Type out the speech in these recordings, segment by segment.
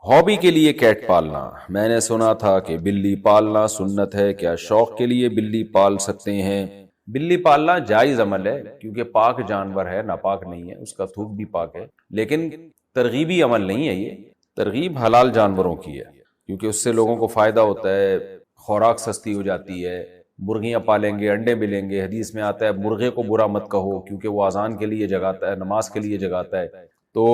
Hobby کے لیے Kate پالنا، میں نے سنا تھا کہ بلی پالنا سنت ہے، کیا شوق کے لیے بلی پال سکتے ہیں؟ بلی پالنا جائز عمل ہے کیونکہ پاک جانور ہے، ناپاک نہیں ہے، اس کا تھوک بھی پاک ہے، لیکن ترغیبی عمل نہیں ہے، یہ ترغیب حلال جانوروں کی ہے کیونکہ اس سے لوگوں کو فائدہ ہوتا ہے، خوراک سستی ہو جاتی ہے، مرغیاں پالیں گے انڈے ملیں گے، حدیث میں آتا ہے مرغے کو برا مت کہو کیونکہ وہ اذان کے لیے جگاتا ہے، نماز کے لیے جگاتا ہے، تو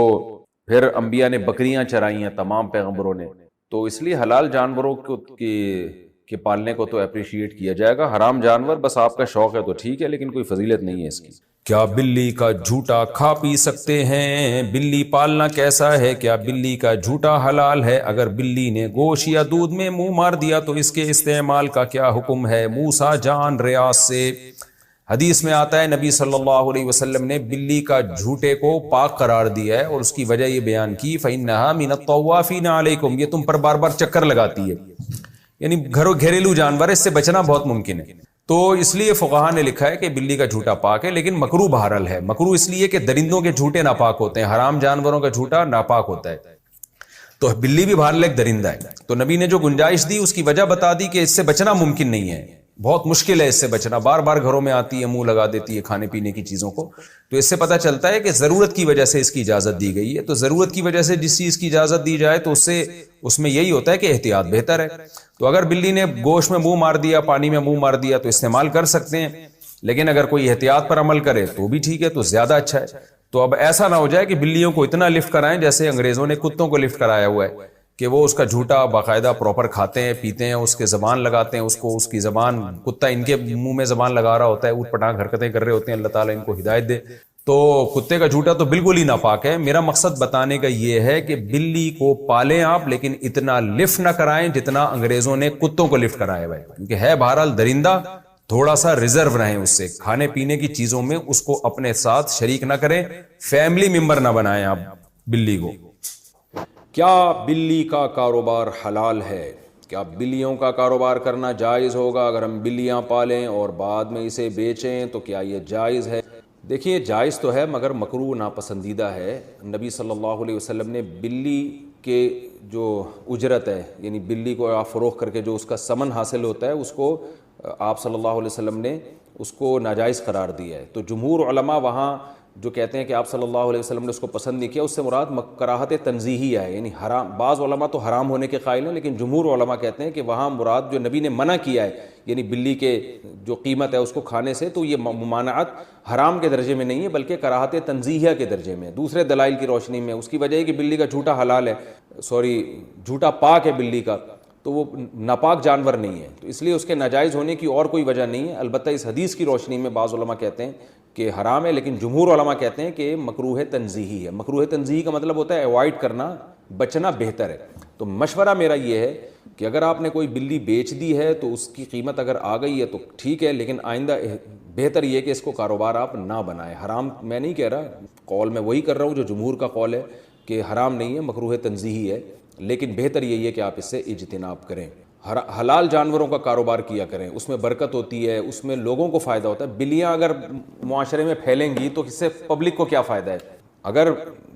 پھر انبیاء نے بکریاں چرائی ہیں تمام پیغمبروں نے، تو اس لیے حلال جانوروں کو کے پالنے کو تو اپریشیٹ کیا جائے گا، حرام جانور بس آپ کا شوق ہے تو ٹھیک ہے لیکن کوئی فضیلت نہیں ہے اس کی۔ کیا بلی کا جھوٹا کھا پی سکتے ہیں؟ بلی پالنا کیسا ہے؟ کیا بلی کا جھوٹا حلال ہے؟ اگر بلی نے گوشت یا دودھ میں منہ مار دیا تو اس کے استعمال کا کیا حکم ہے؟ موسیٰ جان ریاض سے حدیث میں آتا ہے نبی صلی اللہ علیہ وسلم نے بلی کا جھوٹے کو پاک قرار دیا ہے اور اس کی وجہ یہ بیان کی فَإِنَّهَا مِنَ الطَّوَّافِينَ عَلَيْكُمْ، یہ تم پر بار بار چکر لگاتی ہے، یعنی گھریلو جانور، اس سے بچنا بہت ممکن ہے، تو اس لیے فقہاء نے لکھا ہے کہ بلی کا جھوٹا پاک ہے، لیکن مکروہ بہرحال ہے۔ مکروہ اس لیے کہ درندوں کے جھوٹے ناپاک ہوتے ہیں، حرام جانوروں کا جھوٹا ناپاک ہوتا ہے، تو بلی بھی بہرحال ایک درندہ ہے، تو نبی نے جو گنجائش دی اس کی وجہ بتا دی کہ اس سے بچنا ممکن نہیں ہے، بہت مشکل ہے اس سے بچنا، بار بار گھروں میں آتی ہے، منہ لگا دیتی ہے کھانے پینے کی چیزوں کو، تو اس سے پتہ چلتا ہے کہ ضرورت کی وجہ سے اس کی اجازت دی گئی ہے، تو ضرورت کی وجہ سے جس چیز کی اجازت دی جائے تو اس میں یہی ہوتا ہے کہ احتیاط بہتر ہے، تو اگر بلی نے گوشت میں منہ مار دیا، پانی میں منہ مار دیا تو استعمال کر سکتے ہیں، لیکن اگر کوئی احتیاط پر عمل کرے تو بھی ٹھیک ہے، تو زیادہ اچھا ہے۔ تو اب ایسا نہ ہو جائے کہ بلیوں کو اتنا لفٹ کرائیں جیسے انگریزوں نے کتوں کو لفٹ کرایا ہوا ہے کہ وہ اس کا جھوٹا باقاعدہ پراپر کھاتے ہیں پیتے ہیں، اس کے زبان لگاتے ہیں، اس کی زبان، کتا ان کے منہ میں زبان لگا رہا ہوتا ہے، اوٹ پٹانگ حرکتیں کر رہے ہوتے ہیں، اللہ تعالیٰ ان کو ہدایت دے، تو کتے کا جھوٹا تو بالکل ہی ناپاک ہے۔ میرا مقصد بتانے کا یہ ہے کہ بلی کو پالیں آپ لیکن اتنا لفٹ نہ کرائیں جتنا انگریزوں نے کتوں کو لفٹ کرایا ہوا ہے، کیونکہ ہے بہرحال درندہ، تھوڑا سا ریزرو رہیں اس سے، کھانے پینے کی چیزوں میں اس کو اپنے ساتھ شریک نہ کریں، فیملی ممبر نہ بنائیں آپ بلی کو۔ کیا بلی کا کاروبار حلال ہے؟ کیا بلیوں کا کاروبار کرنا جائز ہوگا؟ اگر ہم بلیاں پالیں اور بعد میں اسے بیچیں تو کیا یہ جائز ہے؟ دیکھیے جائز تو ہے مگر مکروہ ناپسندیدہ ہے۔ نبی صلی اللہ علیہ وسلم نے بلی کے جو اجرت ہے، یعنی بلی کو آپ فروخت کر کے جو اس کا ثمن حاصل ہوتا ہے، اس کو آپ صلی اللہ علیہ وسلم نے اس کو ناجائز قرار دیا ہے، تو جمہور علماء وہاں جو کہتے ہیں کہ آپ صلی اللہ علیہ وسلم نے اس کو پسند نہیں کیا، اس سے مراد کراہت تنزیہی ہے، یعنی حرام، بعض علماء تو حرام ہونے کے قائل ہیں لیکن جمہور علماء کہتے ہیں کہ وہاں مراد جو نبی نے منع کیا ہے، یعنی بلی کے جو قیمت ہے اس کو کھانے سے، تو یہ ممانعت حرام کے درجے میں نہیں ہے بلکہ کراہت تنزیہہ کے درجے میں، دوسرے دلائل کی روشنی میں۔ اس کی وجہ ہے کہ بلی کا جھوٹا حلال ہے، جھوٹا پاک ہے بلی کا، تو وہ ناپاک جانور نہیں ہے، تو اس لیے اس کے ناجائز ہونے کی اور کوئی وجہ نہیں ہے۔ البتہ اس حدیث کی روشنی میں بعض علماء کہتے ہیں کہ حرام ہے، لیکن جمہور علماء کہتے ہیں کہ مکروہ تنزیہی ہے۔ مکروہ تنزیہی کا مطلب ہوتا ہے اوائڈ کرنا، بچنا بہتر ہے۔ تو مشورہ میرا یہ ہے کہ اگر آپ نے کوئی بلی بیچ دی ہے تو اس کی قیمت اگر آ گئی ہے تو ٹھیک ہے، لیکن آئندہ بہتر یہ کہ اس کو کاروبار آپ نہ بنائیں۔ حرام میں نہیں کہہ رہا، قول میں وہی کر رہا ہوں جو جمہور کا قول ہے کہ حرام نہیں ہے، مکروہ تنزیہی ہے، لیکن بہتر یہی ہے کہ آپ اس سے اجتناب کریں۔ حلال جانوروں کا کاروبار کیا کریں، اس میں برکت ہوتی ہے، اس میں لوگوں کو فائدہ ہوتا ہے۔ بلیاں اگر معاشرے میں پھیلیں گی تو اس سے پبلک کو کیا فائدہ ہے؟ اگر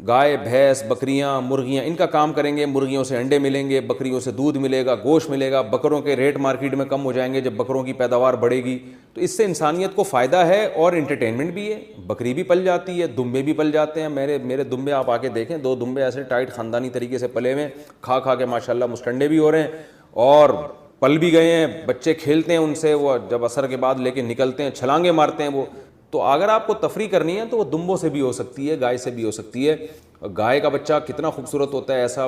گائے، بھینس، بکریاں، مرغیاں ان کا کام کریں گے، مرغیوں سے انڈے ملیں گے، بکریوں سے دودھ ملے گا، گوشت ملے گا، بکروں کے ریٹ مارکیٹ میں کم ہو جائیں گے جب بکروں کی پیداوار بڑھے گی، تو اس سے انسانیت کو فائدہ ہے اور انٹرٹینمنٹ بھی ہے۔ بکری بھی پل جاتی ہے، دمبے بھی پل جاتے ہیں، میرے دمبے آپ آ کے دیکھیں، 2 دمبے ایسے ٹائٹ خاندانی طریقے سے پلے ہوئے، کھا کے ماشاءاللہ مستنڈے بھی ہو رہے ہیں اور پل بھی گئے ہیں، بچے کھیلتے ہیں ان سے، وہ جب عصر کے بعد لے کے نکلتے ہیں چھلانگیں مارتے ہیں وہ۔ تو اگر آپ کو تفریح کرنی ہے تو وہ دمبوں سے بھی ہو سکتی ہے، گائے سے بھی ہو سکتی ہے۔ گائے کا بچہ کتنا خوبصورت ہوتا ہے ایسا،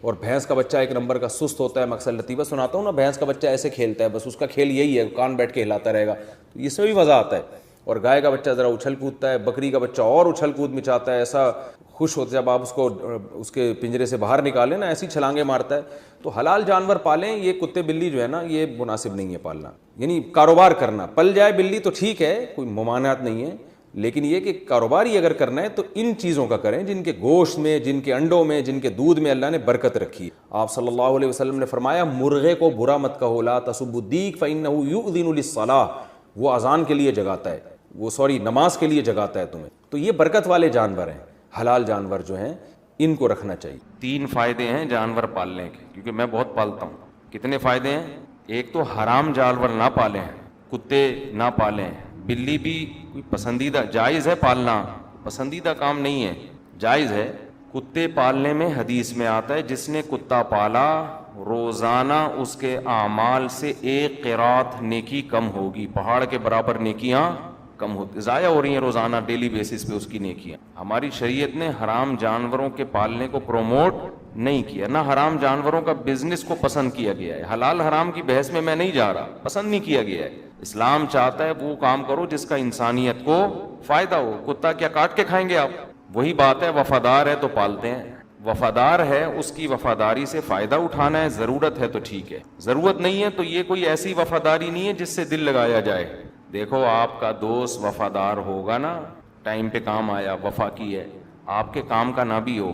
اور بھینس کا بچہ ایک نمبر کا سست ہوتا ہے۔ میں اکثر لطیفہ سناتا ہوں نا، بھینس کا بچہ ایسے کھیلتا ہے، بس اس کا کھیل یہی ہے، کان بیٹھ کے ہلاتا رہے گا، تو اس میں بھی مزہ آتا ہے۔ اور گائے کا بچہ ذرا اچھل کودتا ہے، بکری کا بچہ اور اچھل کود مچاتا ہے، ایسا خوش ہوتا ہے جب آپ اس کو اس کے پنجرے سے باہر نکالیں نا، ایسی چھلانگیں مارتا ہے۔ تو حلال جانور پالیں، یہ کتے بلی جو ہے نا یہ مناسب نہیں ہے پالنا، یعنی کاروبار کرنا۔ پل جائے بلی تو ٹھیک ہے، کوئی ممانعت نہیں ہے، لیکن یہ کہ کاروبار ہی اگر کرنا ہے تو ان چیزوں کا کریں جن کے گوشت میں، جن کے انڈوں میں، جن کے دودھ میں اللہ نے برکت رکھی ہے۔ آپ صلی اللہ علیہ وسلم نے فرمایا مرغے کو برا مت کہو، لا تسبوا الدیک فإنہ یؤذن للصلاۃ، وہ اذان کے لیے جگاتا ہے، نماز کے لیے جگاتا ہے تمہیں۔ تو یہ برکت والے جانور ہیں، حلال جانور جو ہیں، ان کو رکھنا چاہیے. 3 فائدے ہیں جانور پالنے کے, کیونکہ میں بہت پالتا ہوں. کتنے فائدے ہیں؟ ایک تو حرام جانور نہ پالیں, کتے نہ پالیں. بلی بھی کوئی پسندیدہ, جائز ہے پالنا, پسندیدہ کام نہیں ہے, جائز ہے. کتے پالنے میں حدیث میں آتا ہے جس نے کتا پالا روزانہ اس کے اعمال سے 1 قرات نیکی کم ہوگی, پہاڑ کے برابر نیکیاں کم ہوتی, ضائع ہو رہی ہیں روزانہ ڈیلی بیسس پہ اس کی نیکیاں. ہماری شریعت نے حرام جانوروں کے پالنے کو پروموٹ نہیں کیا, نہ حرام جانوروں کا بزنس کو پسند کیا گیا ہے. حلال حرام کی بحث میں نہیں جا رہا, پسند نہیں کیا گیا ہے. اسلام چاہتا ہے وہ کام کرو جس کا انسانیت کو فائدہ ہو. کتا کیا کاٹ کے کھائیں گے آپ؟ وہی بات ہے, وفادار ہے تو پالتے ہیں, وفادار ہے اس کی وفاداری سے فائدہ اٹھانا ہے, ضرورت ہے تو ٹھیک ہے, ضرورت نہیں ہے تو یہ کوئی ایسی وفاداری نہیں ہے جس سے دل لگایا جائے. دیکھو آپ کا دوست وفادار ہوگا نا, ٹائم پہ کام آیا, وفا کی ہے, آپ کے کام کا نہ بھی ہو,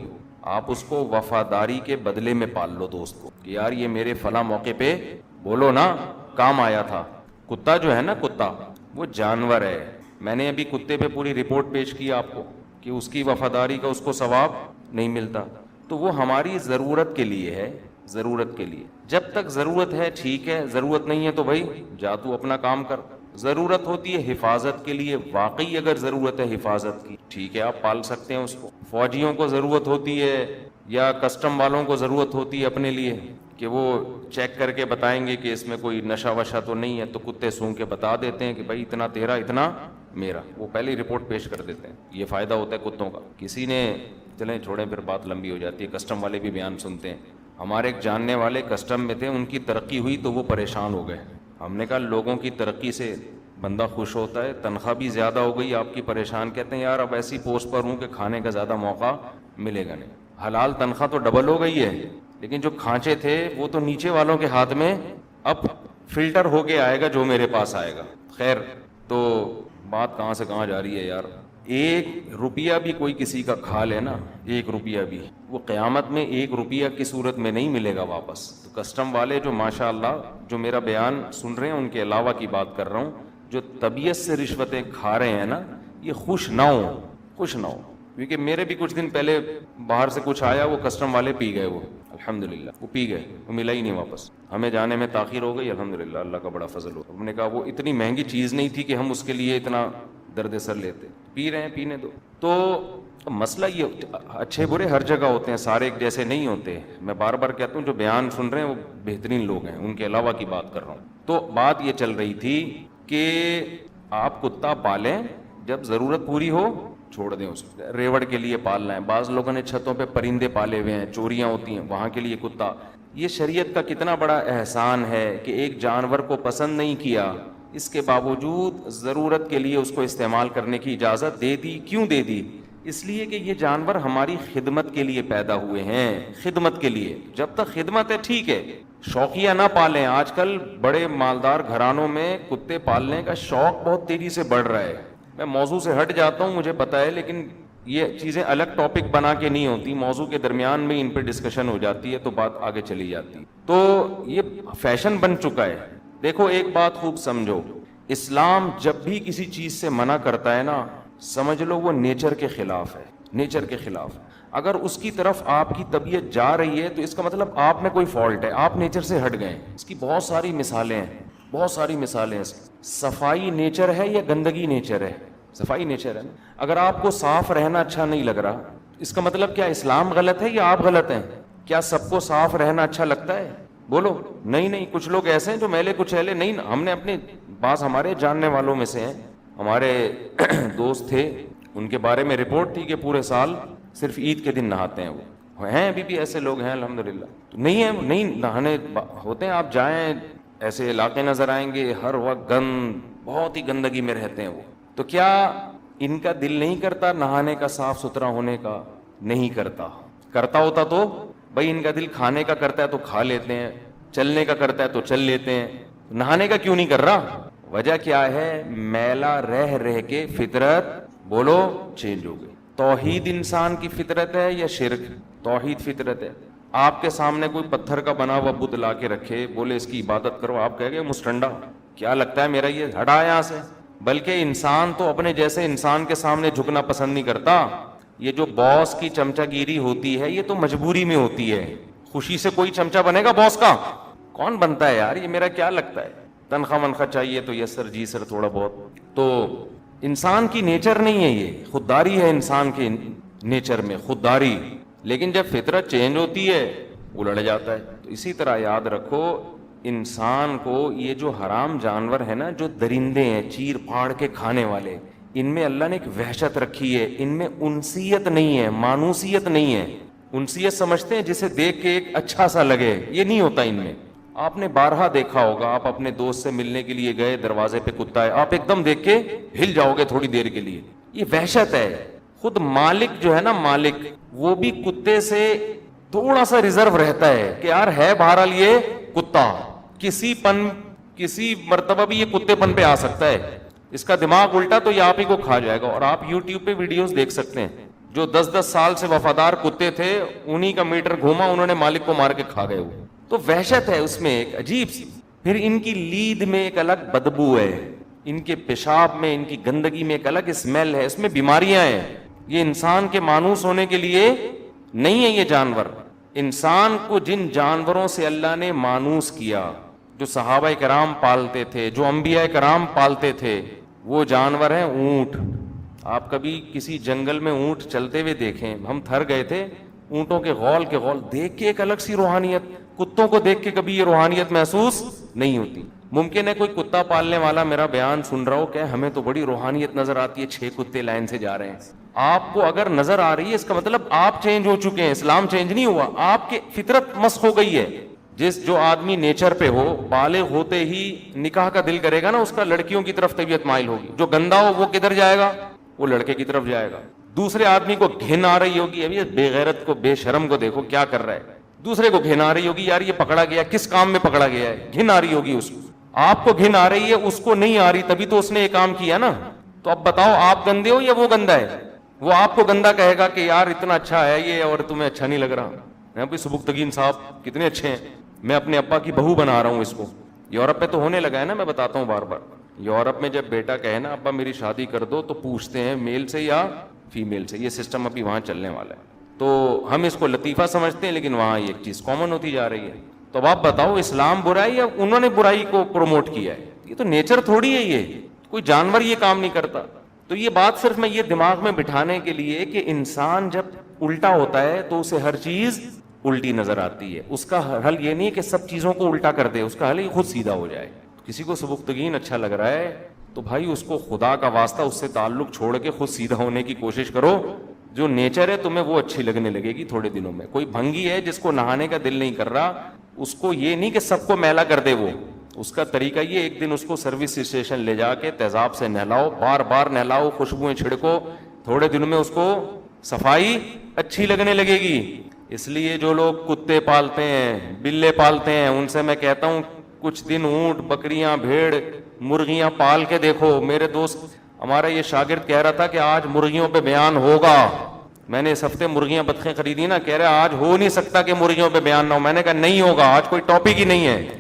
آپ اس کو وفاداری کے بدلے میں پال لو دوست کو, کہ یار یہ میرے فلاں موقع پہ بولو نا کام آیا تھا. کتا جو ہے نا, کتا وہ جانور ہے. میں نے ابھی کتے پہ پوری رپورٹ پیش کی آپ کو کہ اس کی وفاداری کا اس کو ثواب نہیں ملتا. تو وہ ہماری ضرورت کے لیے ہے, ضرورت کے لیے. جب تک ضرورت ہے ٹھیک ہے, ضرورت نہیں ہے تو بھائی جا تو اپنا کام کر. ضرورت ہوتی ہے حفاظت کے لیے, واقعی اگر ضرورت ہے حفاظت کی, ٹھیک ہے آپ پال سکتے ہیں اس کو. فوجیوں کو ضرورت ہوتی ہے یا کسٹم والوں کو ضرورت ہوتی ہے اپنے لیے کہ وہ چیک کر کے بتائیں گے کہ اس میں کوئی نشہ وشہ تو نہیں ہے, تو کتے سونگ کے بتا دیتے ہیں کہ بھائی اتنا تیرا اتنا میرا, وہ پہلے ہی رپورٹ پیش کر دیتے ہیں. یہ فائدہ ہوتا ہے کتوں کا. کسی نے, چلیں چھوڑیں پھر بات لمبی ہو جاتی ہے, کسٹم والے بھی بیان سنتے ہیں. ہمارے ایک جاننے والے کسٹم میں تھے, ان کی ترقی ہوئی تو وہ پریشان ہو گئے. ہم نے کہا لوگوں کی ترقی سے بندہ خوش ہوتا ہے, تنخواہ بھی زیادہ ہو گئی آپ کی پریشان. کہتے ہیں یار اب ایسی پوسٹ پر ہوں کہ کھانے کا زیادہ موقع ملے گا نہیں. حلال تنخواہ تو ڈبل ہو گئی ہے, لیکن جو کھانچے تھے وہ تو نیچے والوں کے ہاتھ میں اب فلٹر ہو کے آئے گا جو میرے پاس آئے گا. خیر, تو بات کہاں سے کہاں جا رہی ہے یار. 1 روپیہ بھی کوئی کسی کا کھا لے نا, 1 روپیہ بھی, وہ قیامت میں 1 روپیہ کی صورت میں نہیں ملے گا واپس. تو کسٹم والے جو ماشاء اللہ جو میرا بیان سن رہے ہیں ان کے علاوہ کی بات کر رہا ہوں, جو طبیعت سے رشوتیں کھا رہے ہیں نا, یہ خوش نہ ہوں, خوش نہ ہوں. کیونکہ میرے بھی کچھ دن پہلے باہر سے کچھ آیا, وہ کسٹم والے پی گئے, وہ الحمدللہ وہ پی گئے, وہ ملا ہی نہیں واپس. ہمیں جانے میں تاخیر ہو گئی, الحمدللہ اللہ کا بڑا فضل ہو. ہم نے کہا وہ اتنی مہنگی چیز نہیں تھی کہ ہم اس کے لیے اتنا درد سر لیتے, پی رہے ہیں پینے دو. تو مسئلہ یہ, اچھے برے ہر جگہ ہوتے ہیں, سارے ایک جیسے نہیں ہوتے. میں بار بار کہتا ہوں جو بیان سن رہے ہیں وہ بہترین لوگ ہیں, ان کے علاوہ کی بات کر رہا ہوں. تو بات یہ چل رہی تھی کہ آپ کتا پالیں, جب ضرورت پوری ہو چھوڑ دیں اس کو. ریوڑ کے لیے پالنا ہے, بعض لوگوں نے چھتوں پہ پرندے پالے ہوئے ہیں, چوریاں ہوتی ہیں, وہاں کے لیے کتا. یہ شریعت کا کتنا بڑا احسان ہے کہ ایک جانور کو پسند نہیں کیا, اس کے باوجود ضرورت کے لیے اس کو استعمال کرنے کی اجازت دے دی. کیوں دے دی؟ اس لیے کہ یہ جانور ہماری خدمت کے لیے پیدا ہوئے ہیں, خدمت کے لیے. جب تک خدمت ہے ٹھیک ہے, شوقیہ نہ پالیں. آج کل بڑے مالدار گھرانوں میں کتے پالنے کا شوق بہت تیزی سے بڑھ رہا ہے. میں موضوع سے ہٹ جاتا ہوں, مجھے پتا ہے, لیکن یہ چیزیں الگ ٹاپک بنا کے نہیں ہوتی, موضوع کے درمیان میں ان پہ ڈسکشن ہو جاتی ہے تو بات آگے چلی جاتی ہے. تو یہ فیشن بن چکا ہے. دیکھو ایک بات خوب سمجھو, اسلام جب بھی کسی چیز سے منع کرتا ہے نا, سمجھ لو وہ نیچر کے خلاف ہے, نیچر کے خلاف. اگر اس کی طرف آپ کی طبیعت جا رہی ہے تو اس کا مطلب آپ میں کوئی فالٹ ہے, آپ نیچر سے ہٹ گئے. اس کی بہت ساری مثالیں ہیں, بہت ساری مثالیں ہیں. صفائی نیچر ہے یا گندگی نیچر ہے؟ صفائی نیچر ہے. اگر آپ کو صاف رہنا اچھا نہیں لگ رہا, اس کا مطلب کیا اسلام غلط ہے یا آپ غلط ہیں؟ کیا سب کو صاف رہنا اچھا لگتا ہے؟ بولو. نہیں, کچھ لوگ ایسے ہیں جو میلے کچھ ایلے نہیں. ہم نے اپنے بعض ہمارے جاننے والوں میں سے ہیں, ہمارے دوست تھے, ان کے بارے میں رپورٹ تھی کہ پورے سال صرف عید کے دن نہاتے ہیں. وہ ہیں ابھی بھی ایسے لوگ ہیں الحمدللہ. تو نہیں نہانے ہوتے ہیں. آپ جائیں ایسے علاقے نظر آئیں گے, ہر وقت گند, بہت ہی گندگی میں رہتے ہیں وہ. تو کیا ان کا دل نہیں کرتا نہانے کا, صاف ستھرا ہونے کا؟ نہیں کرتا. کرتا ہوتا تو بھائی ان کا دل کھانے کا کرتا ہے تو کھا لیتے ہیں, چلنے کا کرتا ہے تو چل لیتے ہیں, نہانے کا کیوں نہیں کر رہا؟ وجہ کیا ہے؟ میلا رہ رہ کے فطرت بولو چینج ہو گئی. توحید انسان کی فطرت ہے یا شرک؟ توحید فطرت ہے. آپ کے سامنے کوئی پتھر کا بنا ہوا بت لا کے رکھے, بولے اس کی عبادت کرو, آپ کہہ گے مسٹنڈا, کیا لگتا ہے میرا یہ, ہٹا یہاں سے. بلکہ انسان تو اپنے جیسے انسان کے سامنے جھکنا پسند نہیں کرتا. یہ جو باس کی چمچہ گیری ہوتی ہے یہ تو مجبوری میں ہوتی ہے. خوشی سے کوئی چمچہ بنے گا باس کا؟ کون بنتا ہے یار, یہ میرا کیا لگتا ہے, تنخواہ منخواہ چاہیے تو یس سر جی سر تھوڑا بہت. تو انسان کی نیچر نہیں ہے, یہ خودداری ہے انسان کے نیچر میں, خودداری. لیکن جب فطرت چینج ہوتی ہے الٹ جاتا ہے. تو اسی طرح یاد رکھو, انسان کو یہ جو حرام جانور ہے نا, جو درندے ہیں چیر پھاڑ کے کھانے والے, ان میں اللہ نے ایک وحشت رکھی ہے, ان میں انسیت نہیں ہے, مانوسیت نہیں ہے. انسیت سمجھتے ہیں جسے دیکھ کے ایک اچھا سا لگے, یہ نہیں ہوتا ان میں. آپ نے بارہا دیکھا ہوگا, آپ اپنے دوست سے ملنے کے لیے گئے, دروازے پہ کتا ہے, آپ ایک دم دیکھ کے ہل جاؤ گے تھوڑی دیر کے لیے, یہ وحشت ہے. خود مالک جو ہے نا, مالک, وہ بھی کتے سے تھوڑا سا ریزرو رہتا ہے کہ یار ہے بہرحال یہ کتا, کسی مرتبہ بھی یہ کتے پن پہ آ سکتا ہے, اس کا دماغ الٹا تو یہ آپ ہی کو کھا جائے گا. اور آپ یوٹیوب پہ ویڈیوز دیکھ سکتے ہیں, جو 10-10 سال سے وفادار کتے تھے, انہی کا میٹر گھوما, انہوں نے مالک کو مار کے کھا گئے. وہ تو وحشت ہے اس میں ایک عجیب سی. پھر ان کی لید میں ایک الگ بدبو ہے, ان کے پیشاب میں, ان کی گندگی میں ایک الگ اسمیل ہے, اس میں بیماریاں ہیں. یہ انسان کے مانوس ہونے کے لیے نہیں ہے یہ جانور. انسان کو جن جانوروں سے اللہ نے مانوس کیا, جو صحابہ کرام پالتے تھے, جو انبیاء کرام پالتے تھے, وہ جانور ہیں اونٹ. آپ کبھی کسی جنگل میں اونٹ چلتے ہوئے دیکھیں, ہم تھر گئے تھے, اونٹوں کے غول دیکھ کے ایک الگ سی روحانیت. کتوں کو دیکھ کے کبھی یہ روحانیت محسوس نہیں ہوتی. ممکن ہے کوئی کتا پالنے والا میرا بیان سن رہا ہو کہ ہمیں تو بڑی روحانیت نظر آتی ہے, 6 کتے لائن سے جا رہے ہیں. آپ کو اگر نظر آ رہی ہے اس کا مطلب آپ چینج ہو چکے ہیں, اسلام چینج نہیں ہوا, آپ کی فطرت مسخ ہو گئی ہے. جو آدمی نیچر پہ ہو, بالغ ہوتے ہی نکاح کا دل کرے گا نا, اس کا لڑکیوں کی طرف طبیعت مائل ہوگی. جو گندا ہو وہ کدھر جائے گا؟ وہ لڑکے کی طرف جائے گا. دوسرے آدمی کو گھن آ رہی ہوگی, ابھی بے غیرت کو, بے شرم کو دیکھو کیا کر رہا ہے. دوسرے کو گھن آ رہی ہوگی, یار یہ پکڑا گیا, کس کام میں پکڑا گیا ہے, گھن آ رہی ہوگی اس کو. آپ کو گھن آ رہی ہے, اس کو نہیں آ رہی, تبھی تو اس نے یہ کام کیا نا. تو اب بتاؤ آپ گندے ہو یا وہ گندا ہے؟ وہ آپ کو گندا کہے گا کہ یار اتنا اچھا ہے یہ اور تمہیں اچھا نہیں لگ رہا. بھائی سبکتگین صاحب کتنے اچھے ہیں, میں اپنے ابا کی بہو بنا رہا ہوں اس کو. یورپ میں تو ہونے لگا ہے نا, میں بتاتا ہوں بار بار. یورپ میں جب بیٹا کہے نا ابا میری شادی کر دو, تو پوچھتے ہیں میل سے یا فیمیل سے. یہ سسٹم ابھی وہاں چلنے والا ہے. تو ہم اس کو لطیفہ سمجھتے ہیں, لیکن وہاں ایک چیز کامن ہوتی جا رہی ہے. تو اب آپ بتاؤ اسلام برائی یا انہوں نے برائی کو پروموٹ کیا ہے؟ یہ تو نیچر تھوڑی ہے, یہ کوئی جانور یہ کام نہیں کرتا. تو یہ بات صرف میں یہ دماغ میں بٹھانے کے لیے کہ انسان جب الٹا ہوتا ہے تو اسے ہر چیز الٹی نظر آتی ہے. اس کا حل یہ نہیں کہ سب چیزوں کو الٹا کر دے, اس کا حل یہ خود سیدھا ہو جائے. کسی کو سبکتگین اچھا لگ رہا ہے تو بھائی اس کو خدا کا واسطہ اس سے تعلق چھوڑ کے خود سیدھا ہونے کی کوشش کرو. جو نیچر ہے تمہیں وہ اچھی لگنے لگے گی تھوڑے دنوں میں. کوئی بھنگی ہے جس کو نہانے کا دل نہیں کر رہا, اس کو یہ نہیں کہ سب کو میلا کر دے. وہ اس کا طریقہ یہ, ایک دن اس کو سروس اسٹیشن لے جا کے تیزاب سے نہلاؤ, بار بار نہلاؤ, خوشبوئیں چھڑکو, تھوڑے دنوں میں اس کو صفائی اچھی لگنے لگے گی. اس لیے جو لوگ کتے پالتے ہیں, بلے پالتے ہیں, ان سے میں کہتا ہوں کچھ دن اونٹ, بکریاں, بھیڑ, مرغیاں پال کے دیکھو. میرے دوست ہمارا یہ شاگرد کہہ رہا تھا کہ آج مرغیوں پہ بیان ہوگا. میں نے اس ہفتے مرغیاں بطخیں خریدی نا, کہہ رہے آج ہو نہیں سکتا کہ مرغیوں پہ بیان نہ ہو. میں نے کہا نہیں ہوگا, آج کوئی ٹاپک ہی نہیں ہے.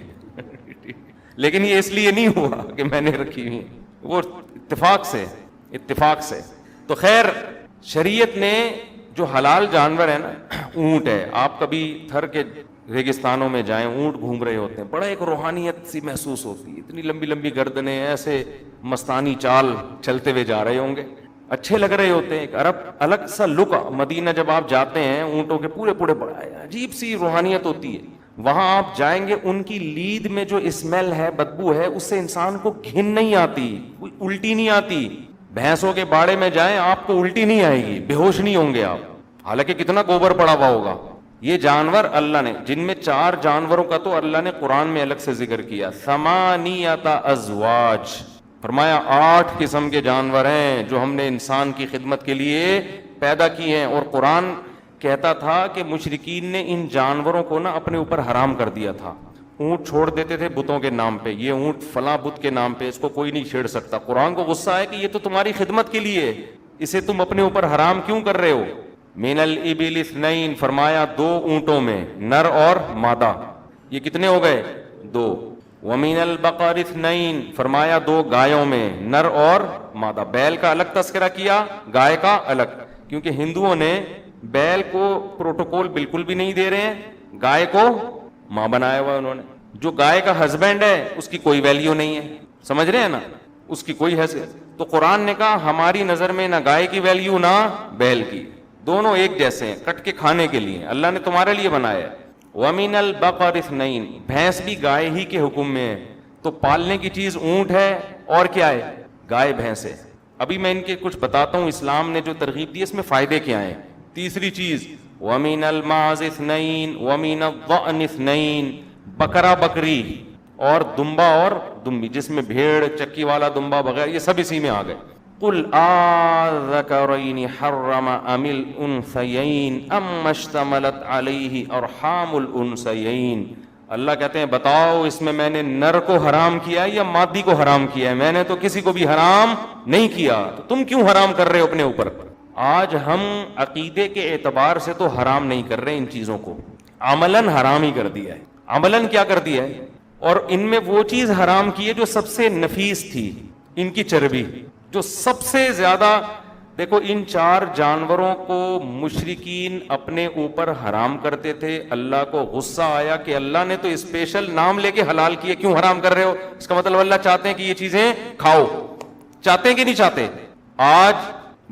لیکن یہ اس لیے نہیں ہوا کہ میں نے رکھی ہوئی, وہ اتفاق سے. تو خیر, شریعت نے جو حلال جانور ہے نا, اونٹ ہے. آپ کبھی تھر کے ریگستانوں میں جائیں, اونٹ گھوم رہے ہوتے ہیں, بڑا ایک روحانیت سی محسوس ہوتی ہے. اتنی لمبی لمبی گردنیں, ایسے مستانی چال چلتے ہوئے جا رہے ہوں گے, اچھے لگ رہے ہوتے ہیں. ایک الگ سا لک. مدینہ جب آپ جاتے ہیں, اونٹوں کے پورے بڑا عجیب سی روحانیت ہوتی ہے. وہاں آپ جائیں گے, ان کی لید میں جو اسمیل ہے, بدبو ہے, اس سے انسان کو گھن نہیں آتی, کوئی الٹی نہیں آتی. بھینسوں کے باڑے میں جائیں, آپ کو الٹی نہیں آئے گی, بے ہوش نہیں ہوں گے آپ, حالانکہ کتنا گوبر پڑا ہوا ہوگا. یہ جانور اللہ نے, جن میں 4 جانوروں کا تو اللہ نے قرآن میں الگ سے ذکر کیا, 8 ازواج, فرمایا 8 قسم کے جانور ہیں جو ہم نے انسان کی خدمت کے لیے پیدا کی ہیں. اور قرآن کہتا تھا کہ مشرکین نے ان جانوروں کو نا اپنے اوپر حرام کر دیا تھا. اونٹ چھوڑ دیتے تھے بتوں کے نام پہ, یہ اونٹ فلاں بت کے نام پہ, اس کو کوئی نہیں چھیڑ سکتا. قرآن کو غصہ ہے کہ یہ تو تمہاری خدمت کے لیے, اسے تم اپنے اوپر حرام کیوں کر رہے ہو. من الابل 2, فرمایا 2 اونٹوں میں, نر اور مادہ. یہ کتنے ہو گئے؟ 2. ومن البقر 2, فرمایا 2 گایوں میں, نر اور مادہ. بیل کا الگ تذکرہ کیا, گائے کا الگ. کیونکہ ہندوؤں نے بیل کو پروٹوکول بالکل بھی نہیں دے رہے ہیں، گائے کو ماں بنایا ہوا انہوں نے. جو گائے کا ہسبینڈ ہے اس کی کوئی ویلیو نہیں ہے، سمجھ رہے ہیں نا، اس کی کوئی حیثیت. تو قرآن نے کہا ہماری نظر میں نہ گائے کی ویلیو نہ بیل کی، دونوں ایک جیسے ہیں، کٹ کے کھانے کے لیے اللہ نے تمہارے لیے بنایا. وَمِنَ الْبَقَرِ اثْنَيْنِ، بھینس بھی گائے ہی کے حکم میں ہے. تو پالنے کی چیز اونٹ ہے اور کیا ہے؟ گائے بھینس ہے. ابھی میں ان کے کچھ بتاتا ہوں اسلام نے جو ترغیب دی اس میں فائدے کیا ہیں. تیسری چیز وَمِنَ الْمَعْزِ اثْنَيْنِ وَمِنَ الضَّأْنِ اثْنَيْنِ، بکرا بکری اور دمبا اور دمبی، جس میں بھیڑ چکی والا دمبا وغیرہ یہ سب اسی میں آ گئے. قُلْ آذَكَرَيْنِ حَرَّمَ أَمِ الْأُنْثَيَيْنِ أَمَّا اشْتَمَلَتْ عَلَيْهِ أَرْحَامُ الْأُنْثَيَيْنِ. اللہ کہتے ہیں بتاؤ اس میں نے نر کو حرام کیا ہے یا مادی کو حرام کیا ہے؟ میں نے تو کسی کو بھی حرام نہیں کیا، تو تم کیوں حرام کر رہے ہو اپنے اوپر؟ آج ہم عقیدے کے اعتبار سے تو حرام نہیں کر رہے ان چیزوں کو، عملاً حرام ہی کر دیا ہے. عملاً کیا کر دیا ہے؟ اور ان میں وہ چیز حرام کی ہے جو سب سے نفیس تھی، ان کی چربی جو سب سے زیادہ. دیکھو ان چار جانوروں کو مشرکین اپنے اوپر حرام کرتے تھے، اللہ کو غصہ آیا کہ اللہ نے تو اسپیشل نام لے کے حلال کیے، کیوں حرام کر رہے ہو؟ اس کا مطلب اللہ چاہتے ہیں کہ یہ چیزیں کھاؤ، چاہتے ہیں کہ نہیں چاہتے؟ آج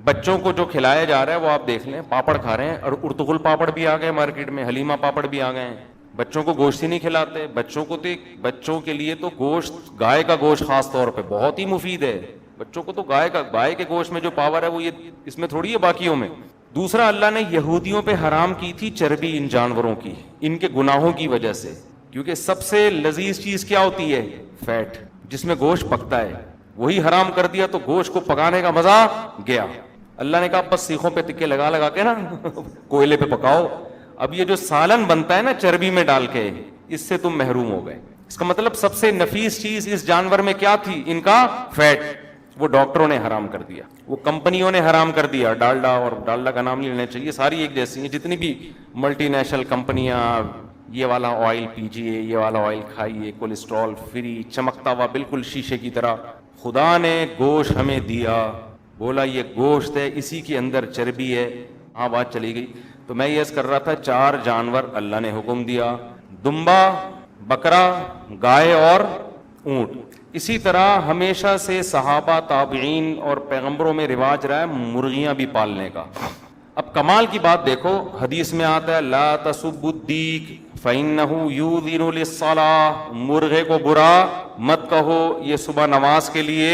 بچوں کو جو کھلایا جا رہا ہے وہ آپ دیکھ لیں، پاپڑ کھا رہے ہیں، اور ارتغل پاپڑ بھی آ گئے مارکیٹ میں، حلیمہ پاپڑ بھی آ گئے ہیں. بچوں کو گوشت ہی نہیں کھلاتے. بچوں کے لیے تو گوشت، گائے کا گوشت خاص طور پہ بہت ہی مفید ہے. بچوں کو تو گائے کے گوشت میں جو پاور ہے وہ یہ اس میں تھوڑی ہے باقیوں میں. دوسرا، اللہ نے یہودیوں پہ حرام کی تھی چربی ان جانوروں کی، ان کے گناہوں کی وجہ سے، کیونکہ سب سے لذیذ چیز کیا ہوتی ہے؟ فیٹ، جس میں گوشت پکتا ہے. وہی حرام کر دیا تو گوشت کو پکانے کا مزہ گیا. اللہ نے کہا بس سیخوں پہ تکے لگا لگا کے نا کوئلے پہ پکاؤ. اب یہ جو سالن بنتا ہے نا چربی میں ڈال کے، اس سے تم محروم ہو گئے. اس کا مطلب سب سے نفیس چیز اس جانور میں کیا تھی؟ ان کا فیٹ. وہ ڈاکٹروں نے حرام کر دیا، وہ کمپنیوں نے حرام کر دیا. ڈالڈا، اور ڈالڈا کا نام نہیں لینا چاہیے، ساری ایک جیسی ہیں. جتنی بھی ملٹی نیشنل کمپنیاں، یہ والا آئل پیجیے، یہ والا آئل کھائیے، کولیسٹرول فری، چمکتا ہوا بالکل شیشے کی طرح. خدا نے گوشت ہمیں دیا، بولا یہ گوشت ہے، اسی کے اندر چربی ہے. ہاں بات چلی گئی. تو میں یہ کر رہا تھا، چار جانور اللہ نے حکم دیا، دمبا، بکرا، گائے اور اونٹ. اسی طرح ہمیشہ سے صحابہ، تابعین اور پیغمبروں میں رواج رہا ہے مرغیاں بھی پالنے کا. اب کمال کی بات دیکھو، حدیث میں آتا ہے لا تسبوا الدیک فإنه یؤذن للصلاة، مرغے کو برا مت کہو، یہ صبح نماز کے لیے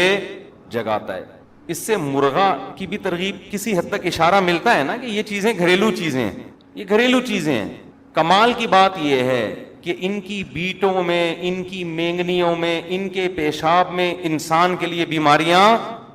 جگاتا ہے. اس سے مرغا کی بھی ترغیب کسی حد تک اشارہ ملتا ہے نا کہ یہ چیزیں گھریلو چیزیں ہیں، یہ گھریلو چیزیں ہیں. کمال کی بات یہ ہے کہ ان کی بیٹوں میں، ان کی مینگنیوں میں، ان کے پیشاب میں انسان کے لیے بیماریاں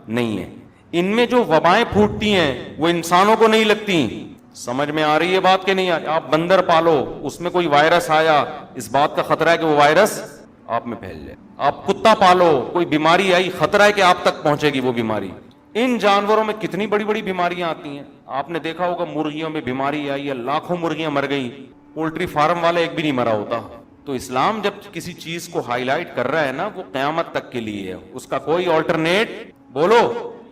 نہیں ہیں. ان میں جو وبائیں پھوٹتی ہیں وہ انسانوں کو نہیں لگتی. سمجھ میں آ رہی ہے بات کہ نہیں آ رہی؟ آپ بندر پالو، اس میں کوئی وائرس آیا، اس بات کا خطرہ ہے کہ وہ وائرس آپ میں پھیل جائے. آپ کتا پالو، کوئی بیماری آئی، خطرہ ہے کہ آپ تک پہنچے گی وہ بیماری. ان جانوروں میں کتنی بڑی بڑی بیماریاں آتی ہیں. آپ نے دیکھا ہوگا مرغیوں میں بیماری آئی ہے، لاکھوں مرغیاں مر گئی، پولٹری فارم والا ایک بھی نہیں مرا ہوتا. تو اسلام جب کسی چیز کو ہائی لائٹ کر رہا ہے نا، وہ قیامت تک کے لیے ہے، اس کا کوئی آلٹرنیٹ بولو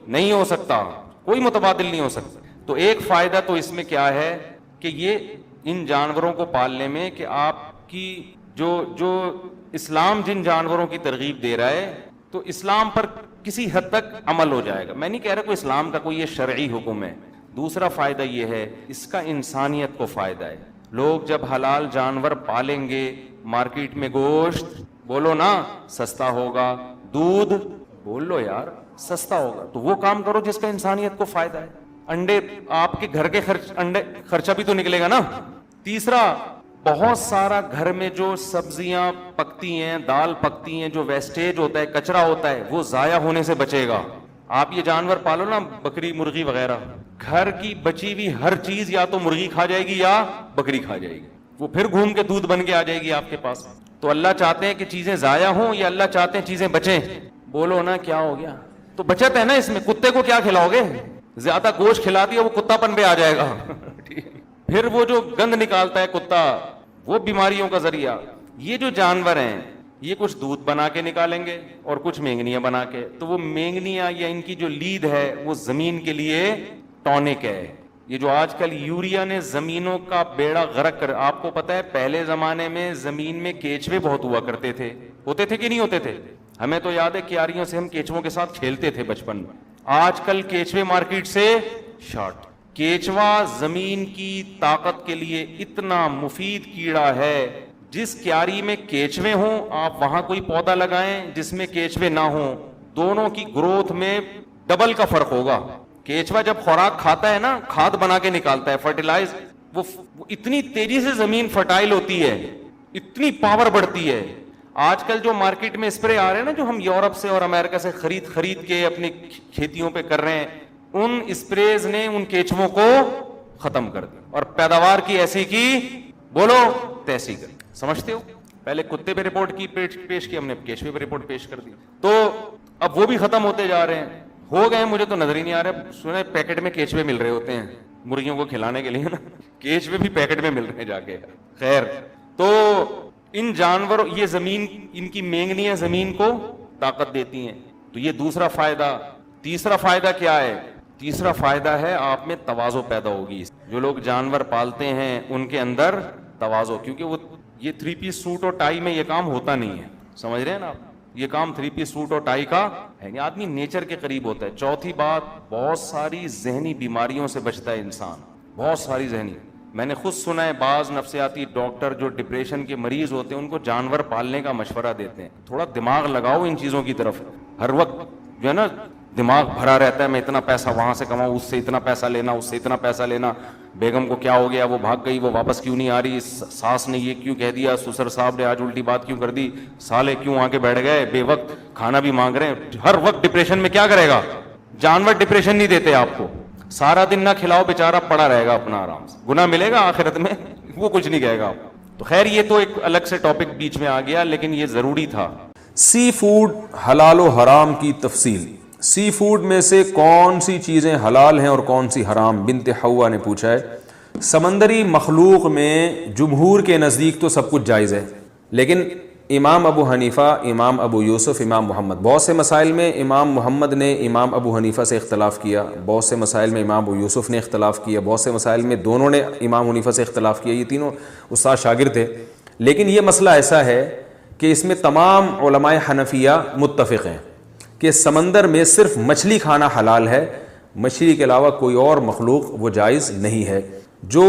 نہیں ہو سکتا، کوئی متبادل نہیں ہو سکتا. تو ایک فائدہ تو اس میں کیا ہے کہ یہ ان جانوروں کو پالنے میں کہ آپ کی جو اسلام جن جانوروں کی ترغیب دے رہا ہے تو اسلام پر کسی حد تک عمل ہو جائے گا. میں نہیں کہہ رہا کوئی اسلام کا کوئی یہ شرعی حکم ہے. دوسرا فائدہ یہ ہے اس کا انسانیت کو فائدہ ہے. لوگ جب حلال جانور پالیں گے، مارکیٹ میں گوشت بولو نا سستا ہوگا، دودھ بول لو یار سستا ہوگا، تو وہ کام کرو جس کا انسانیت کو فائدہ ہے. انڈے آپ کے گھر کے خرچہ بھی تو نکلے گا نا. تیسرا، بہت سارا گھر میں جو سبزیاں پکتی ہیں، دال پکتی ہیں، جو ویسٹیج ہوتا ہے، کچرا ہوتا ہے، وہ ضائع ہونے سے بچے گا. آپ یہ جانور پالو نا، بکری، مرغی وغیرہ، گھر کی بچی ہوئی ہر چیز یا تو مرغی کھا جائے گی یا بکری کھا جائے گی، وہ پھر گھوم کے دودھ بن کے آ جائے گی آپ کے پاس. تو اللہ چاہتے ہیں کہ چیزیں ضائع ہوں یا اللہ چاہتے ہیں چیزیں بچیں؟ بولو نا کیا ہو گیا؟ تو بچت ہے نا اس میں. کتے کو کیا کھلاؤ گے؟ زیادہ گوشت کھلا دیا وہ کتا پن پہ آ جائے گا. پھر وہ جو گند نکالتا ہے کتا، وہ بیماریوں کا ذریعہ. یہ جو جانور ہیں یہ کچھ دودھ بنا کے نکالیں گے اور کچھ مینگنیاں بنا کے. تو وہ مینگنیاں یا ان کی جو لید ہے وہ زمین کے لیے ٹونک ہے، یہ جو آج کل یوریا نے زمینوں کا بیڑا غرق کر, آپ کو پتا ہے پہلے زمانے میں زمین میں کیچوے بہت ہوا کرتے تھے, ہوتے تھے کہ نہیں ہوتے تھے؟ ہمیں تو یاد ہے کیاریوں سے ہم کیچووں کے ساتھ کھیلتے تھے بچپن میں. آج کل کیچوے مارکیٹ سے شارٹ. کیچوا زمین کی طاقت کے لیے اتنا مفید کیڑا ہے, جس کیاری میں کیچوے ہوں آپ وہاں کوئی پودا لگائیں, جس میں کیچوے نہ ہوں, دونوں کی گروتھ میں ڈبل کا فرق ہوگا. کیچوا جب خوراک کھاتا ہے نا, کھاد بنا کے نکالتا ہے, فرٹیلائز, وہ اتنی تیزی سے زمین فرٹائل ہوتی ہے, اتنی پاور بڑھتی ہے. آج کل جو مارکیٹ میں اسپرے آ رہے ہیں نا, جو ہم یورپ سے اور امریکہ سے خرید کے اپنی کھیتیوں پہ کر رہے ہیں, ان اسپریز نے ان کیچووں کو ختم کر دیا اور پیداوار کی ایسی کی بولو تیسی کر. سمجھتے ہو؟ پہلے کتے پہ رپورٹ کی پیش کی ہم نے, کیچوے پہ رپورٹ پیش کر دی. تو اب وہ بھی ختم ہوتے جا رہے ہیں. ہو گئے, مجھے تو نظر ہی نہیں آ رہا. سنے پیکٹ میں کیچوے مل رہے ہوتے ہیں مرغیوں کو کھلانے کے لیے نا, کیچوے بھی پیکٹ میں مل رہے ہیں جا کے. خیر, تو ان جانوروں, یہ زمین, ان کی مینگنیاں زمین کو طاقت دیتی ہیں. تو یہ دوسرا فائدہ. تیسرا فائدہ کیا ہے؟ تیسرا فائدہ ہے آپ میں تواضع پیدا ہوگی. جو لوگ جانور پالتے ہیں ان کے اندر تواضع, کیونکہ وہ یہ 3 پیس سوٹ اور ٹائی میں یہ کام ہوتا نہیں ہے. سمجھ رہے ہیں نا آپ؟ یہ کام 3 پیس سوٹ اور ٹائی کا ہے. آدمی نیچر کے قریب ہوتا ہے. چوتھی بات, بہت ساری ذہنی بیماریوں سے بچتا ہے انسان, بہت ساری ذہنی. میں نے خود سنا ہے بعض نفسیاتی ڈاکٹر جو ڈپریشن کے مریض ہوتے ہیں ان کو جانور پالنے کا مشورہ دیتے ہیں. تھوڑا دماغ لگاؤ ان چیزوں کی طرف. ہر وقت جو ہے نا دماغ بھرا رہتا ہے, میں اتنا پیسہ وہاں سے کماؤں, اس سے اتنا پیسہ لینا, اس سے اتنا پیسہ لینا. بیگم کو کیا ہو گیا, وہ بھاگ گئی, وہ واپس کیوں نہیں آ رہی, ساس نے یہ کیوں کہہ دیا, سسر صاحب نے آج الٹی بات کیوں کر دی, سالے کیوں آ کے بیٹھ گئے, بے وقت کھانا بھی مانگ رہے ہیں. ہر وقت ڈپریشن میں کیا کرے گا؟ جانور ڈپریشن نہیں دیتے آپ کو. سارا دن نہ کھلاؤ, بیچارہ پڑا رہے گا اپنا آرام سے, گناہ ملے گا آخرت میں, وہ کچھ نہیں کہے گا آپ. تو خیر, یہ تو ایک الگ سے ٹاپک بیچ میں آ گیا, لیکن یہ ضروری تھا. سی فوڈ حلال و حرام کی تفصیل. سی فوڈ میں سے کون سی چیزیں حلال ہیں اور کون سی حرام؟ بنت حوا نے پوچھا ہے. سمندری مخلوق میں جمہور کے نزدیک تو سب کچھ جائز ہے, لیکن امام ابو حنیفہ, امام ابو یوسف, امام محمد, بہت سے مسائل میں امام محمد نے امام ابو حنیفہ سے اختلاف کیا, بہت سے مسائل میں امام ابو یوسف نے اختلاف کیا, بہت سے مسائل میں دونوں نے امام حنیفہ سے اختلاف کیا. یہ تینوں استاد شاگرد تھے. لیکن یہ مسئلہ ایسا ہے کہ اس میں تمام علماء حنفیہ متفق ہیں کہ سمندر میں صرف مچھلی کھانا حلال ہے, مچھلی کے علاوہ کوئی اور مخلوق وہ جائز نہیں ہے. جو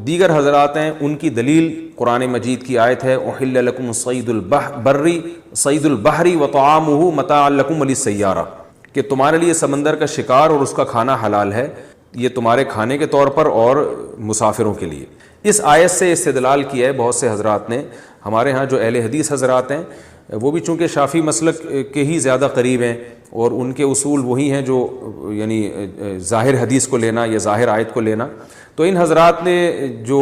دیگر حضرات ہیں ان کی دلیل قرآن مجید کی آیت ہے احل لکم صید البحری وطعامہ متاعا لکم وللسیارہ, کہ تمہارے لیے سمندر کا شکار اور اس کا کھانا حلال ہے, یہ تمہارے کھانے کے طور پر اور مسافروں کے لیے. اس آیت سے استدلال کیا ہے بہت سے حضرات نے. ہمارے ہاں جو اہل حدیث حضرات ہیں وہ بھی چونکہ شافعی مسلک کے ہی زیادہ قریب ہیں اور ان کے اصول وہی ہیں جو یعنی ظاہر حدیث کو لینا یا ظاہر آیت کو لینا, تو ان حضرات نے جو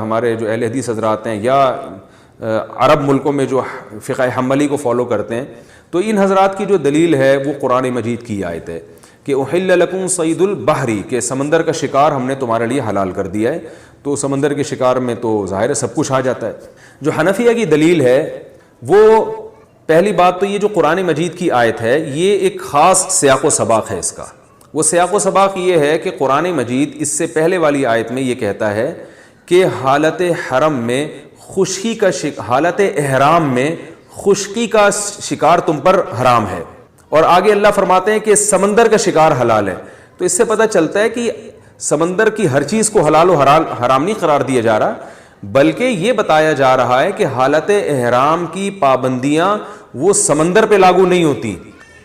ہمارے جو اہل حدیث حضرات ہیں یا عرب ملکوں میں جو فقہ حنبلی کو فالو کرتے ہیں, تو ان حضرات کی جو دلیل ہے وہ قرآن مجید کی آیت ہے کہ احل لکم صید البحری, کہ سمندر کا شکار ہم نے تمہارے لیے حلال کر دیا ہے. تو سمندر کے شکار میں تو ظاہر ہے سب کچھ آ جاتا ہے. جو حنفیہ کی دلیل ہے وہ پہلی بات تو یہ جو قرآن مجید کی آیت ہے یہ ایک خاص سیاق و سباق ہے اس کا. وہ سیاق و سباق یہ ہے کہ قرآن مجید اس سے پہلے والی آیت میں یہ کہتا ہے کہ حالت حرم میں خشکی کا حالت احرام میں خشکی کا شکار تم پر حرام ہے, اور آگے اللہ فرماتے ہیں کہ سمندر کا شکار حلال ہے. تو اس سے پتہ چلتا ہے کہ سمندر کی ہر چیز کو حلال و حرام نہیں قرار دیا جا رہا, بلکہ یہ بتایا جا رہا ہے کہ حالت احرام کی پابندیاں وہ سمندر پہ لاگو نہیں ہوتی.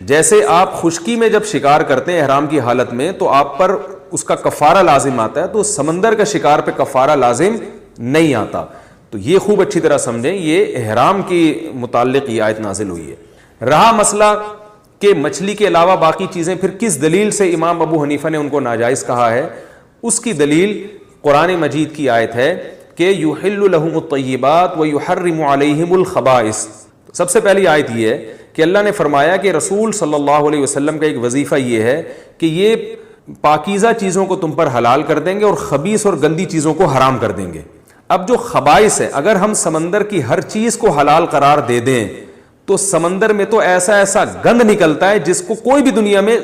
جیسے آپ خشکی میں جب شکار کرتے ہیں احرام کی حالت میں تو آپ پر اس کا کفارہ لازم آتا ہے, تو سمندر کا شکار پہ کفارہ لازم نہیں آتا. تو یہ خوب اچھی طرح سمجھیں, یہ احرام کی متعلق یہ آیت نازل ہوئی ہے. رہا مسئلہ کہ مچھلی کے علاوہ باقی چیزیں پھر کس دلیل سے امام ابو حنیفہ نے ان کو ناجائز کہا ہے, اس کی دلیل قرآن مجید کی آیت ہے کہ یحل لہم الطیبات ویحرم علیہم الخبائث. سب سے پہلی آیت یہ ہے کہ اللہ نے فرمایا کہ رسول صلی اللہ علیہ وسلم کا ایک وظیفہ یہ ہے کہ یہ پاکیزہ چیزوں کو تم پر حلال کر دیں گے اور خبیث اور گندی چیزوں کو حرام کر دیں گے. اب جو خبائث ہے, اگر ہم سمندر کی ہر چیز کو حلال قرار دے دیں تو سمندر میں تو ایسا ایسا گند نکلتا ہے جس کو کوئی بھی دنیا میں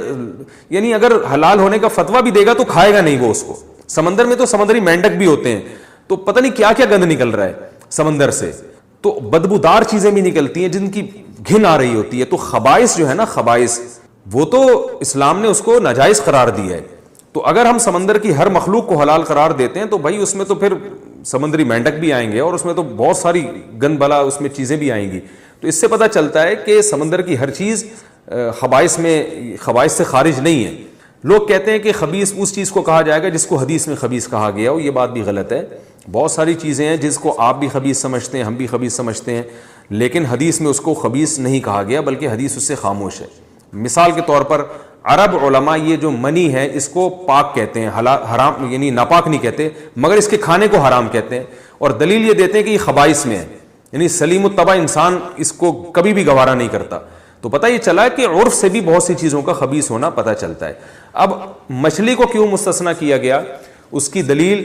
یعنی اگر حلال ہونے کا فتویٰ بھی دے گا تو کھائے گا نہیں وہ اس کو. سمندر میں تو سمندری مینڈک بھی ہوتے ہیں, تو پتہ نہیں کیا کیا گند نکل رہا ہے سمندر سے, تو بدبودار چیزیں بھی نکلتی ہیں جن کی گھن آ رہی ہوتی ہے. تو خبائث جو ہے نا, خبائث, وہ تو اسلام نے اس کو ناجائز قرار دیا ہے. تو اگر ہم سمندر کی ہر مخلوق کو حلال قرار دیتے ہیں تو بھائی اس میں تو پھر سمندری مینڈک بھی آئیں گے اور اس میں تو بہت ساری گند بلا اس میں چیزیں بھی آئیں گی. تو اس سے پتہ چلتا ہے کہ سمندر کی ہر چیز خبائث سے خارج نہیں ہے. لوگ کہتے ہیں کہ خبیث اس چیز کو کہا جائے گا جس کو حدیث میں خبیث کہا گیا ہو, یہ بات بھی غلط ہے. بہت ساری چیزیں ہیں جس کو آپ بھی خبیث سمجھتے ہیں, ہم بھی خبیث سمجھتے ہیں, لیکن حدیث میں اس کو خبیث نہیں کہا گیا بلکہ حدیث اس سے خاموش ہے. مثال کے طور پر عرب علماء یہ جو منی ہے اس کو پاک کہتے ہیں, حرام یعنی ناپاک نہیں کہتے, مگر اس کے کھانے کو حرام کہتے ہیں, اور دلیل یہ دیتے ہیں کہ یہ خبائث میں ہے, یعنی سلیم الطبع انسان اس کو کبھی بھی گوارا نہیں کرتا. تو پتہ یہ چلا ہے کہ عرف سے بھی بہت سی چیزوں کا خبیث ہونا پتہ چلتا ہے. اب مچھلی کو کیوں مستثنیٰ کیا گیا, اس کی دلیل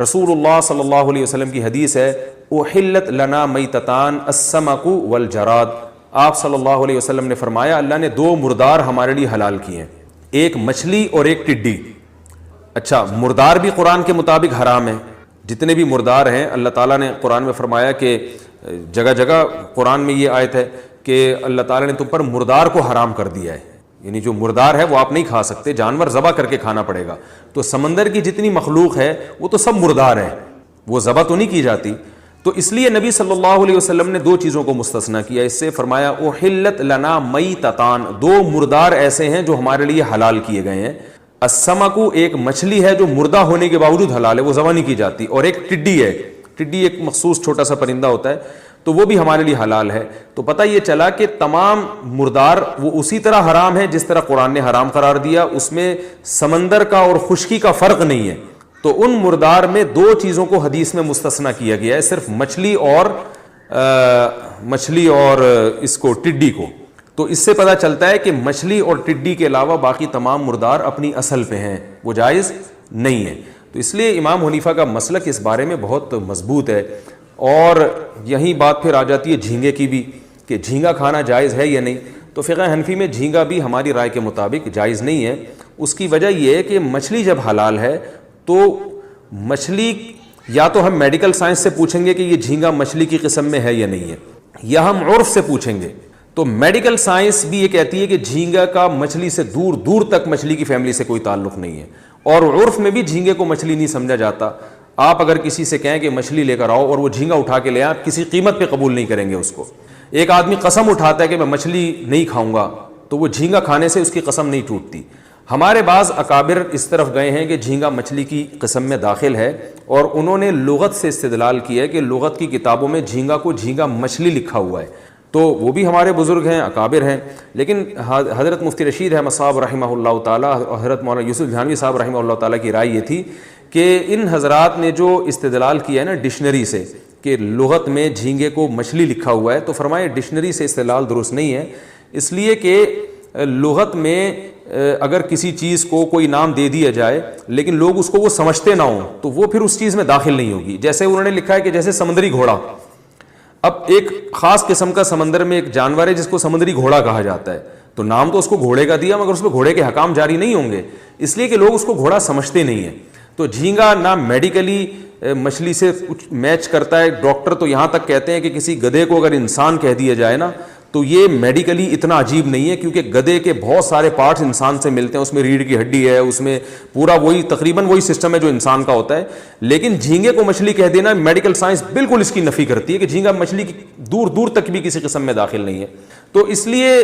رسول اللہ صلی اللہ علیہ وسلم کی حدیث ہے, احلت لنا میتتان السمک والجراد. آپ صلی اللہ علیہ وسلم نے فرمایا اللہ نے دو مردار ہمارے لیے حلال کیے ہیں, ایک مچھلی اور ایک ٹڈی. اچھا, مردار بھی قرآن کے مطابق حرام ہیں, جتنے بھی مردار ہیں اللہ تعالیٰ نے قرآن میں فرمایا کہ جگہ جگہ قرآن میں یہ آیت ہے کہ اللہ تعالیٰ نے تم پر مردار کو حرام کر دیا ہے, یعنی جو مردار ہے وہ آپ نہیں کھا سکتے, جانور ذبح کر کے کھانا پڑے گا. تو سمندر کی جتنی مخلوق ہے وہ تو سب مردار ہے, وہ ذبح تو نہیں کی جاتی. تو اس لیے نبی صلی اللہ علیہ وسلم نے دو چیزوں کو مستثنیٰ کیا, اس سے فرمایا احلت لنا میتتان, دو مردار ایسے ہیں جو ہمارے لیے حلال کیے گئے ہیں. السمک, ایک مچھلی ہے جو مردہ ہونے کے باوجود حلال ہے, وہ ذبح نہیں کی جاتی, اور ایک ٹڈی ہے, ٹڈی ایک مخصوص چھوٹا سا پرندہ ہوتا ہے, تو وہ بھی ہمارے لیے حلال ہے. تو پتہ یہ چلا کہ تمام مردار وہ اسی طرح حرام ہے جس طرح قرآن نے حرام قرار دیا, اس میں سمندر کا اور خشکی کا فرق نہیں ہے. تو ان مردار میں دو چیزوں کو حدیث میں مستثنیٰ کیا گیا ہے, صرف مچھلی اور اس کو ٹڈی کو. تو اس سے پتہ چلتا ہے کہ مچھلی اور ٹڈی کے علاوہ باقی تمام مردار اپنی اصل پہ ہیں, وہ جائز نہیں ہے. تو اس لیے امام حنیفہ کا مسلک اس بارے میں بہت مضبوط ہے. اور یہی بات پھر آ جاتی ہے جھینگے کی بھی, کہ جھینگا کھانا جائز ہے یا نہیں. تو فقہ حنفی میں جھینگا بھی ہماری رائے کے مطابق جائز نہیں ہے. اس کی وجہ یہ ہے کہ مچھلی جب حلال ہے تو مچھلی یا تو ہم میڈیکل سائنس سے پوچھیں گے کہ یہ جھینگا مچھلی کی قسم میں ہے یا نہیں ہے, یا ہم عرف سے پوچھیں گے. تو میڈیکل سائنس بھی یہ کہتی ہے کہ جھینگا کا مچھلی سے دور دور تک مچھلی کی فیملی سے کوئی تعلق نہیں ہے, اور عرف میں بھی جھینگے کو مچھلی نہیں سمجھا جاتا. آپ اگر کسی سے کہیں کہ مچھلی لے کر آؤ اور وہ جھینگا اٹھا کے لے آئے, آپ کسی قیمت پہ قبول نہیں کریں گے اس کو. ایک آدمی قسم اٹھاتا ہے کہ میں مچھلی نہیں کھاؤں گا, تو وہ جھینگا کھانے سے اس کی قسم نہیں ٹوٹتی. ہمارے بعض اکابر اس طرف گئے ہیں کہ جھینگا مچھلی کی قسم میں داخل ہے, اور انہوں نے لغت سے استدلال کیا ہے کہ لغت کی کتابوں میں جھینگا کو جھینگا مچھلی لکھا ہوا ہے. تو وہ بھی ہمارے بزرگ ہیں, اکابر ہیں. لیکن حضرت مفتی رشید احمد صاحب رحمہ اللہ تعالیٰ اور حضرت مولانا یوسف جھانوی صاحب رحمہ اللہ تعالیٰ کی رائے یہ تھی کہ ان حضرات نے جو استدلال کیا ہے نا ڈکشنری سے کہ لغت میں جھینگے کو مچھلی لکھا ہوا ہے, تو فرمائے ڈکشنری سے استدلال درست نہیں ہے. اس لیے کہ لغت میں اگر کسی چیز کو کوئی نام دے دیا جائے لیکن لوگ اس کو وہ سمجھتے نہ ہوں تو وہ پھر اس چیز میں داخل نہیں ہوگی. جیسے انہوں نے لکھا ہے کہ جیسے سمندری گھوڑا, اب ایک خاص قسم کا سمندر میں ایک جانور ہے جس کو سمندری گھوڑا کہا جاتا ہے, تو نام تو اس کو گھوڑے کا دیا مگر اس پہ گھوڑے کے حکام جاری نہیں ہوں گے, اس لیے کہ لوگ اس کو گھوڑا سمجھتے نہیں ہیں. تو جھینگا نہ میڈیکلی مچھلی سے کچھ میچ کرتا ہے. ڈاکٹر تو یہاں تک کہتے ہیں کہ کسی گدھے کو اگر انسان کہہ دیا جائے نا تو یہ میڈیکلی اتنا عجیب نہیں ہے, کیونکہ گدھے کے بہت سارے پارٹس انسان سے ملتے ہیں, اس میں ریڑھ کی ہڈی ہے, اس میں پورا وہی تقریباً وہی سسٹم ہے جو انسان کا ہوتا ہے. لیکن جھینگے کو مچھلی کہہ دینا میڈیکل سائنس بالکل اس کی نفی کرتی ہے کہ جھینگا مچھلی کی دور دور تک بھی کسی قسم میں داخل نہیں ہے. تو اس لیے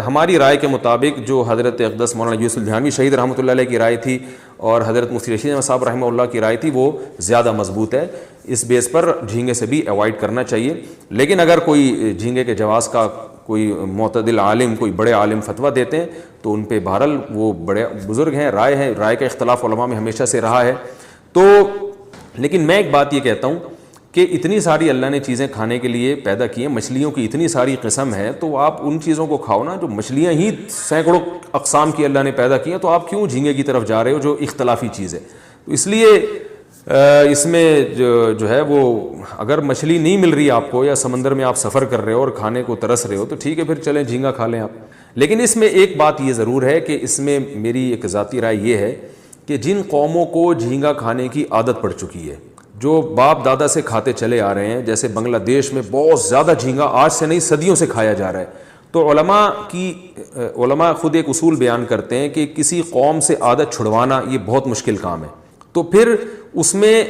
ہماری رائے کے مطابق جو حضرت اقدس مولانا یوسف جھانوی شہید رحمۃ اللہ علیہ کی رائے تھی اور حضرت مفتی رشید احمد صاحب رحمہ اللہ کی رائے تھی وہ زیادہ مضبوط ہے. اس بیس پر جھینگے سے بھی اوائڈ کرنا چاہیے. لیکن اگر کوئی جھینگے کے جواز کا کوئی معتدل عالم, کوئی بڑے عالم فتویٰ دیتے ہیں تو ان پہ بہرحال وہ بڑے بزرگ ہیں, رائے کا اختلاف علماء میں ہمیشہ سے رہا ہے. تو لیکن میں ایک بات یہ کہتا ہوں کہ اتنی ساری اللہ نے چیزیں کھانے کے لیے پیدا کی ہیں, مچھلیوں کی اتنی ساری قسم ہے, تو آپ ان چیزوں کو کھاؤ نا جو مچھلیاں ہی سینکڑوں اقسام کی اللہ نے پیدا کی ہیں, تو آپ کیوں جھینگے کی طرف جا رہے ہو جو اختلافی چیز ہے. تو اس لیے اس میں جو ہے وہ اگر مچھلی نہیں مل رہی آپ کو یا سمندر میں آپ سفر کر رہے ہو اور کھانے کو ترس رہے ہو تو ٹھیک ہے پھر چلیں جھینگا کھا لیں آپ. لیکن اس میں ایک بات یہ ضرور ہے کہ اس میں میری ایک ذاتی رائے یہ ہے کہ جن قوموں کو جھینگا کھانے کی عادت پڑ چکی ہے, جو باپ دادا سے کھاتے چلے آ رہے ہیں, جیسے بنگلہ دیش میں بہت زیادہ جھینگا آج سے نہیں صدیوں سے کھایا جا رہا ہے, تو علماء خود ایک اصول بیان کرتے ہیں کہ کسی قوم سے عادت چھڑوانا یہ بہت مشکل کام ہے, تو پھر اس میں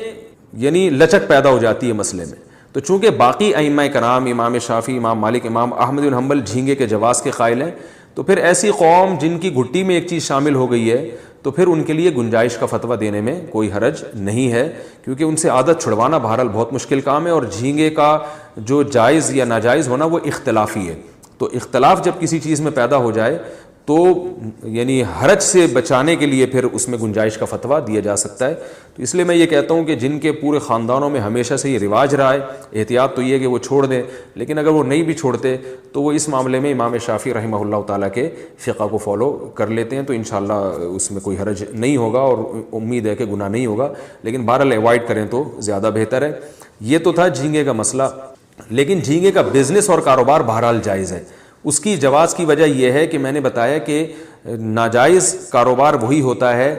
یعنی لچک پیدا ہو جاتی ہے مسئلے میں. تو چونکہ باقی ائمہ کرام امام شافعی, امام مالک, امام احمد بن حنبل جھینگے کے جواز کے قائل ہیں, تو پھر ایسی قوم جن کی گھٹی میں ایک چیز شامل ہو گئی ہے تو پھر ان کے لیے گنجائش کا فتویٰ دینے میں کوئی حرج نہیں ہے, کیونکہ ان سے عادت چھڑوانا بہرحال بہت مشکل کام ہے, اور جھینگے کا جو جائز یا ناجائز ہونا وہ اختلافی ہے. تو اختلاف جب کسی چیز میں پیدا ہو جائے تو یعنی حرج سے بچانے کے لیے پھر اس میں گنجائش کا فتویٰ دیا جا سکتا ہے. تو اس لیے میں یہ کہتا ہوں کہ جن کے پورے خاندانوں میں ہمیشہ سے یہ رواج رہا ہے, احتیاط تو یہ ہے کہ وہ چھوڑ دیں, لیکن اگر وہ نہیں بھی چھوڑتے تو وہ اس معاملے میں امام شافعی رحمہ اللہ تعالیٰ کے فقہ کو فالو کر لیتے ہیں, تو انشاءاللہ اس میں کوئی حرج نہیں ہوگا اور امید ہے کہ گناہ نہیں ہوگا, لیکن بہرحال اوائڈ کریں تو زیادہ بہتر ہے. یہ تو تھا جھینگے کا مسئلہ. لیکن جھینگے کا بزنس اور کاروبار بہرحال جائز ہے. اس کی جواز کی وجہ یہ ہے کہ میں نے بتایا کہ ناجائز کاروبار وہی ہوتا ہے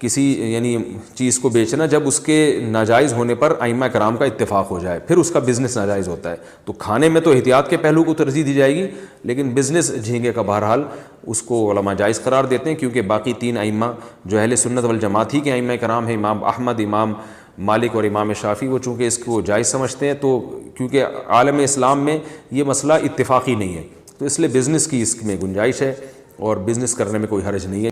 کسی یعنی چیز کو بیچنا جب اس کے ناجائز ہونے پر ائمہ کرام کا اتفاق ہو جائے, پھر اس کا بزنس ناجائز ہوتا ہے. تو کھانے میں تو احتیاط کے پہلو کو ترجیح دی جائے گی, لیکن بزنس جھینگے کا بہرحال اس کو علماء جائز قرار دیتے ہیں, کیونکہ باقی تین ائمہ جو اہل سنت والجماعت ہی کے ائمہ کرام ہیں, امام احمد, امام مالک اور امام شافعی, وہ چونکہ اس کو جائز سمجھتے ہیں. تو کیونکہ عالم اسلام میں یہ مسئلہ اتفاقی نہیں ہے, تو اس لیے بزنس کی اس میں گنجائش ہے اور بزنس کرنے میں کوئی حرج نہیں ہے.